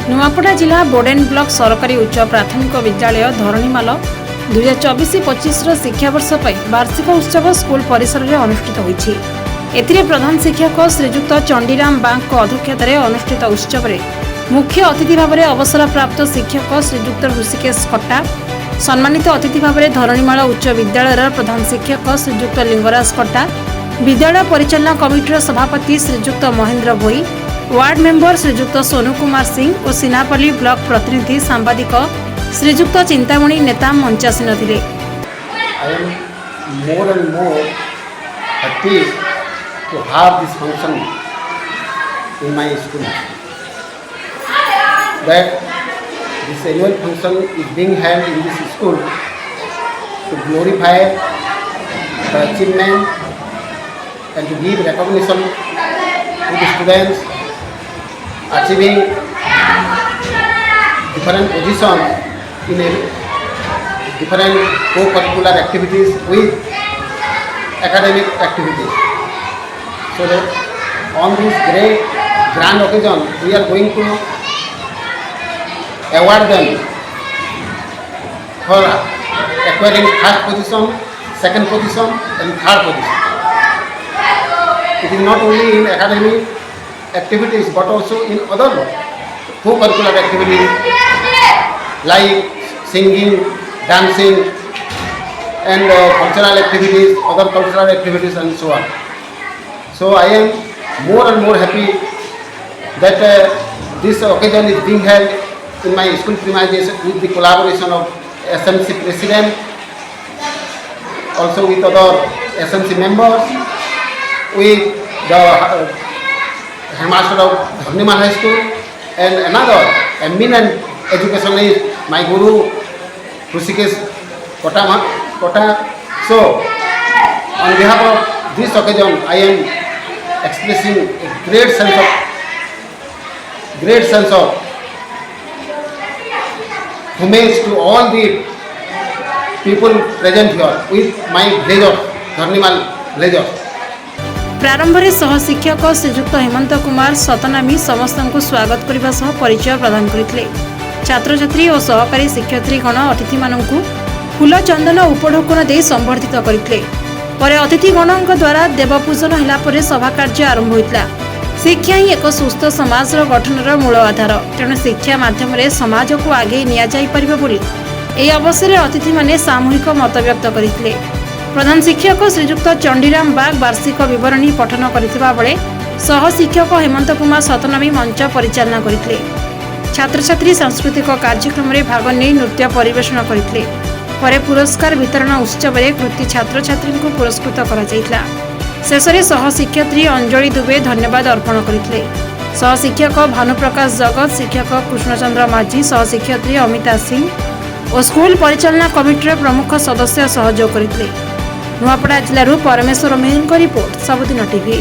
नुआपड़ा जिला बोडेन ब्लॉक सरकारी उच्च प्राथमिक विद्यालय धरणीमाल 2024-25 शिक्षावर्ष वार्षिक उत्सव स्कूल परिसर में अनुष्ठित होईछि। एथिरे प्रधान शिक्षक श्रीजुक्त चंडीराम बांक अध्यक्षतार अनुष्ठित उत्सव में मुख्य अतिथि भाव में अवसर प्राप्त शिक्षक श्रीजुक्त ऋषिकेश कट्टा, सम्मानित अतिथि भाव में धरणीमाल उच्च विद्यालय प्रधान शिक्षक श्रीजुक्त लिंगराज कट्टा, विद्यालय परिचालना कमिटर सभापति श्रीजुक्त महेंद्र भोई, वार्ड मेंबर श्रीजुक्त सोनू कुमार सिंह और सिनापल्ली ब्लॉक प्रतिनिधि सांबादिक श्रीजुक्त चिंतामणि नेता मंचासीन थिले। I am more and more happy to have this function in my school. That this annual function is being held in this school to glorify the achievement and to give recognition to the students achieving different positions in different co-curricular activities with academic activities. So that on this great grand occasion, we are going to award them for acquiring first position, second position and third position. It is not only in academic activities but also in other co-curricular activities like singing, dancing and cultural activities, other cultural activities and so on. So I am more and more happy that this occasion is being held in my school premises with the collaboration of SMC President, also with other SMC members, with the headmaster of Dhanimal High School and another eminent educationist, my guru Hrishikesh Kotha. So on behalf of this occasion, I am expressing a great sense of homage to all the people present here with my blazer, Dhanimal blazer. प्रारंभ में सह शिक्षक श्रीजुक्त हेमंत कुमार सतनामी समस्त को स्वागत करने सह परिचय प्रदान करते। छात्र छात्री और सहकारी शिक्षयित्रीगण अतिथि मानक फूल चंदन उपढौकन दे संबर्धित करते। अतिथिगण द्वारा देवपूजन होगा सभा कार्य आरंभ होता। शिक्षा ही एक सुस्थ समाज गठन मूल आधार, तेणु शिक्षा माध्यम समाज को आगे नि अवसर अतिथि माने सामूहिक मत व्यक्त करते। प्रधान शिक्षक श्रीजुक्त चंडीराम बाग वार्षिक विवरणी पठन करथिबा बेले सह शिक्षक हेमंत कुमार सतनामी मंच परिचालना करथिले। छात्र छात्री सांस्कृतिक कार्यक्रम में भाग नहीं नृत्य परिवेषण करथिले। परे पुरस्कार वितरण उत्सव में कृति छात्र छात्री को पुरस्कृत करा जायतिला। शेष में सह शिक्षयित्री अंजलि दुबे धन्यवाद अर्पण करथिले। सह शिक्षक भानुप्रकाश जगत, शिक्षक कृष्णचंद्र माझी, सह शिक्षयित्री अमिता सिंह और स्कूल परिचालना कमिटर प्रमुख सदस्य सहयोग करथिले। नुआपड़ा जिलूर परमेश्वर मेहर रिपोर्ट सबुदिन टीवी।